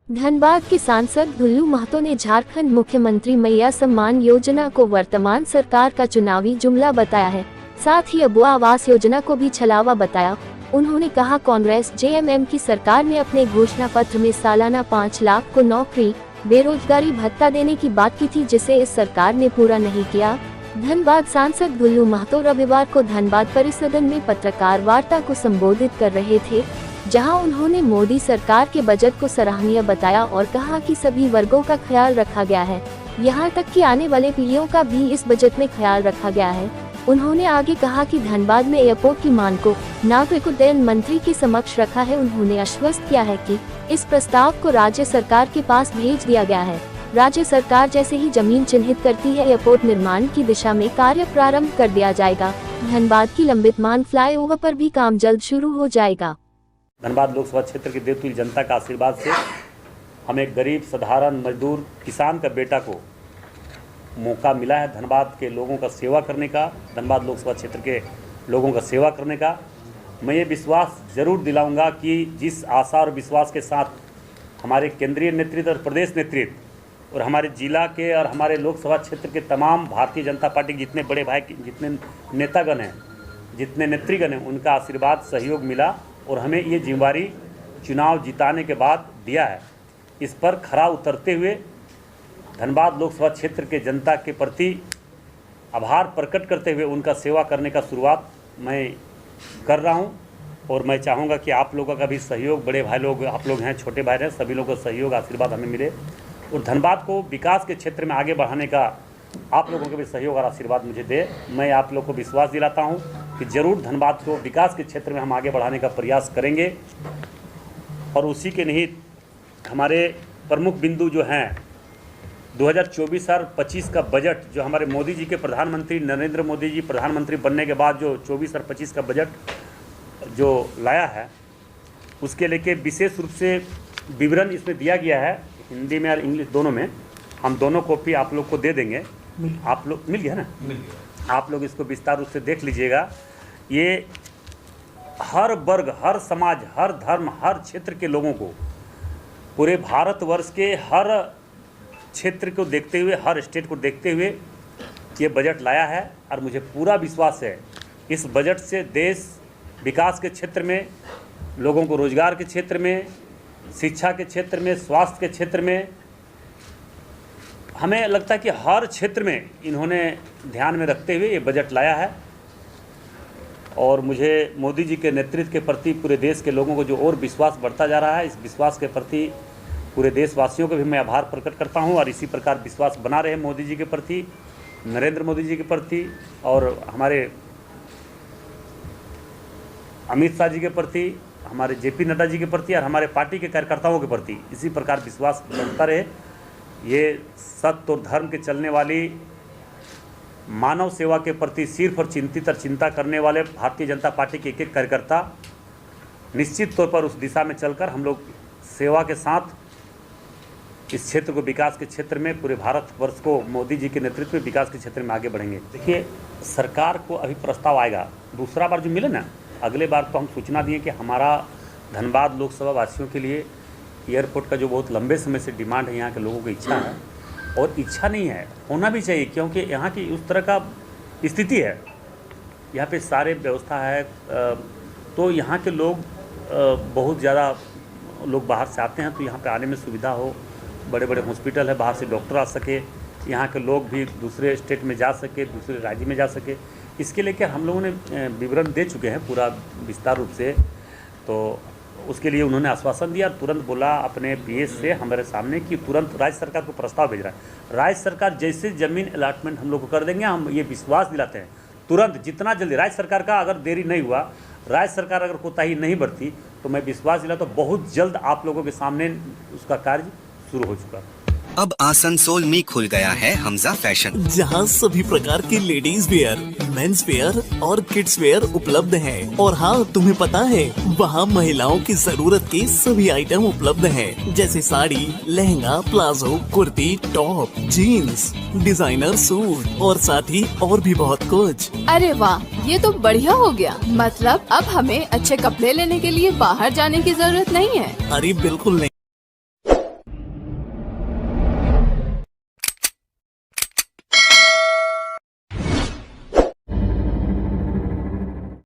धनबाद के सांसद भुल्लू महतो ने झारखंड मुख्यमंत्री मैया सम्मान योजना को वर्तमान सरकार का चुनावी जुमला बताया है। साथ ही अबुआ आवास योजना को भी छलावा बताया। उन्होंने कहा, कांग्रेस जेएमएम की सरकार ने अपने घोषणा पत्र में सालाना 5 लाख को नौकरी बेरोजगारी भत्ता देने की बात की थी, जिसे इस सरकार ने पूरा नहीं किया। धनबाद सांसद भुल्लू महतो रविवार को धनबाद परिसदन में पत्रकार वार्ता को संबोधित कर रहे थे, जहां उन्होंने मोदी सरकार के बजट को सराहनीय बताया और कहा कि सभी वर्गों का ख्याल रखा गया है, यहां तक कि आने वाले पीढ़ियों का भी इस बजट में ख्याल रखा गया है। उन्होंने आगे कहा कि धनबाद में एयरपोर्ट की मांग को नागरिक उड्डयन मंत्री के समक्ष रखा है। उन्होंने आश्वस्त किया है कि इस प्रस्ताव को राज्य सरकार के पास भेज दिया गया है। राज्य सरकार जैसे ही जमीन चिन्हित करती है, एयरपोर्ट निर्माण की दिशा में कार्य प्रारंभ कर दिया जाएगा। धनबाद की लंबित मांग फ्लाईओवर पर भी काम जल्द शुरू हो जाएगा। धनबाद लोकसभा क्षेत्र की देवतुल्य जनता का आशीर्वाद से हमें गरीब साधारण मजदूर किसान का बेटा को मौका मिला है धनबाद के लोगों का सेवा करने का, धनबाद लोकसभा क्षेत्र के लोगों का सेवा करने का। मैं ये विश्वास जरूर दिलाऊंगा कि जिस आशा और विश्वास के साथ हमारे केंद्रीय नेतृत्व और प्रदेश नेतृत्व और हमारे जिला के और हमारे लोकसभा क्षेत्र के तमाम भारतीय जनता पार्टी के जितने बड़े भाई, जितने नेतागण हैं, जितने नेतृगण हैं, उनका आशीर्वाद सहयोग मिला और हमें ये जिम्मेवारी चुनाव जिताने के बाद दिया है। इस पर खरा उतरते हुए धनबाद लोकसभा क्षेत्र के जनता के प्रति आभार प्रकट करते हुए उनका सेवा करने का शुरुआत मैं कर रहा हूं और मैं चाहूँगा कि आप लोगों का भी सहयोग, बड़े भाई लोग आप लोग हैं, छोटे भाई हैं, सभी लोगों का सहयोग आशीर्वाद हमें मिले और धनबाद को विकास के क्षेत्र में आगे बढ़ाने का आप लोगों का भी सहयोग और आशीर्वाद मुझे दे। मैं आप लोग को विश्वास दिलाता हूं कि ज़रूर धनबाद को विकास के क्षेत्र में हम आगे बढ़ाने का प्रयास करेंगे और उसी के निहित हमारे प्रमुख बिंदु जो हैं 2024 और 25 का बजट जो हमारे मोदी जी के प्रधानमंत्री नरेंद्र मोदी जी प्रधानमंत्री बनने के बाद जो 24 और 25 का बजट जो लाया है, उसके लेके विशेष रूप से विवरण इसमें दिया गया है, हिंदी में और इंग्लिश दोनों में। हम दोनों कॉपी आप लोग को दे देंगे। आप लोग मिल गया ना? मिल गया। आप लोग इसको विस्तार रूप से देख लीजिएगा। ये हर वर्ग, हर समाज, हर धर्म, हर क्षेत्र के लोगों को, पूरे भारतवर्ष के हर क्षेत्र को देखते हुए, हर स्टेट को देखते हुए ये बजट लाया है और मुझे पूरा विश्वास है इस बजट से देश विकास के क्षेत्र में, लोगों को रोजगार के क्षेत्र में, शिक्षा के क्षेत्र में, स्वास्थ्य के क्षेत्र में, हमें लगता है कि हर क्षेत्र में इन्होंने ध्यान में रखते हुए ये बजट लाया है और मुझे मोदी जी के नेतृत्व के प्रति पूरे देश के लोगों को जो और विश्वास बढ़ता जा रहा है, इस विश्वास के प्रति पूरे देशवासियों को भी मैं आभार प्रकट करता हूं और इसी प्रकार विश्वास बना रहे मोदी जी के प्रति, नरेंद्र मोदी जी के प्रति और हमारे अमित शाह जी के प्रति, हमारे जेपी नड्डा जी के प्रति और हमारे पार्टी के कार्यकर्ताओं के प्रति इसी प्रकार विश्वास बढ़ता रहे। ये सत्य और धर्म के चलने वाली, मानव सेवा के प्रति सिर्फ और चिंतित और चिंता करने वाले भारतीय जनता पार्टी के एक एक कार्यकर्ता निश्चित तौर पर उस दिशा में चलकर हम लोग सेवा के साथ इस क्षेत्र को, विकास के क्षेत्र में, पूरे भारतवर्ष को मोदी जी के नेतृत्व में विकास के क्षेत्र में आगे बढ़ेंगे। देखिए, सरकार को अभी प्रस्ताव आएगा, दूसरा बार जो मिले ना, अगले बार तो हम सूचना दिए कि हमारा धनबाद लोकसभा वासियों के लिए एयरपोर्ट का जो बहुत लंबे समय से डिमांड है, यहाँ के लोगों की इच्छा है और इच्छा नहीं है, होना भी चाहिए, क्योंकि यहाँ की उस तरह का स्थिति है, यहाँ पे सारे व्यवस्था है, तो यहाँ के लोग बहुत ज़्यादा लोग बाहर से आते हैं, तो यहाँ पे आने में सुविधा हो, बड़े बड़े हॉस्पिटल है, बाहर से डॉक्टर आ सके, यहाँ के लोग भी दूसरे स्टेट में जा सके, दूसरे राज्य में जा सके, इसके लेकर हम लोगों ने विवरण दे चुके हैं पूरा विस्तार रूप से। तो उसके लिए उन्होंने आश्वासन दिया, तुरंत बोला अपने पीएस से हमारे सामने कि तुरंत राज्य सरकार को प्रस्ताव भेज रहा है। राज्य सरकार जैसे ज़मीन अलॉटमेंट हम लोग को कर देंगे, हम ये विश्वास दिलाते हैं तुरंत, जितना जल्दी राज्य सरकार का अगर देरी नहीं हुआ, राज्य सरकार अगर कोताही नहीं बरती, तो मैं विश्वास दिलाता हूँ बहुत जल्द आप लोगों के सामने उसका कार्य शुरू हो चुका है। अब आसनसोल में खुल गया है हमजा फैशन, जहां सभी प्रकार के लेडीज वेयर, मेंस वेयर और किड्स वेयर उपलब्ध हैं। और हाँ, तुम्हें पता है वहाँ महिलाओं की जरूरत के सभी आइटम उपलब्ध हैं, जैसे sari, lehenga, palazzo, kurti, top, jeans, designer suit और साथ ही और भी बहुत कुछ। अरे वाह, ये तो बढ़िया हो गया। मतलब अब हमें अच्छे कपड़े लेने के लिए बाहर जाने की जरूरत नहीं है। अरे बिल्कुल नहीं।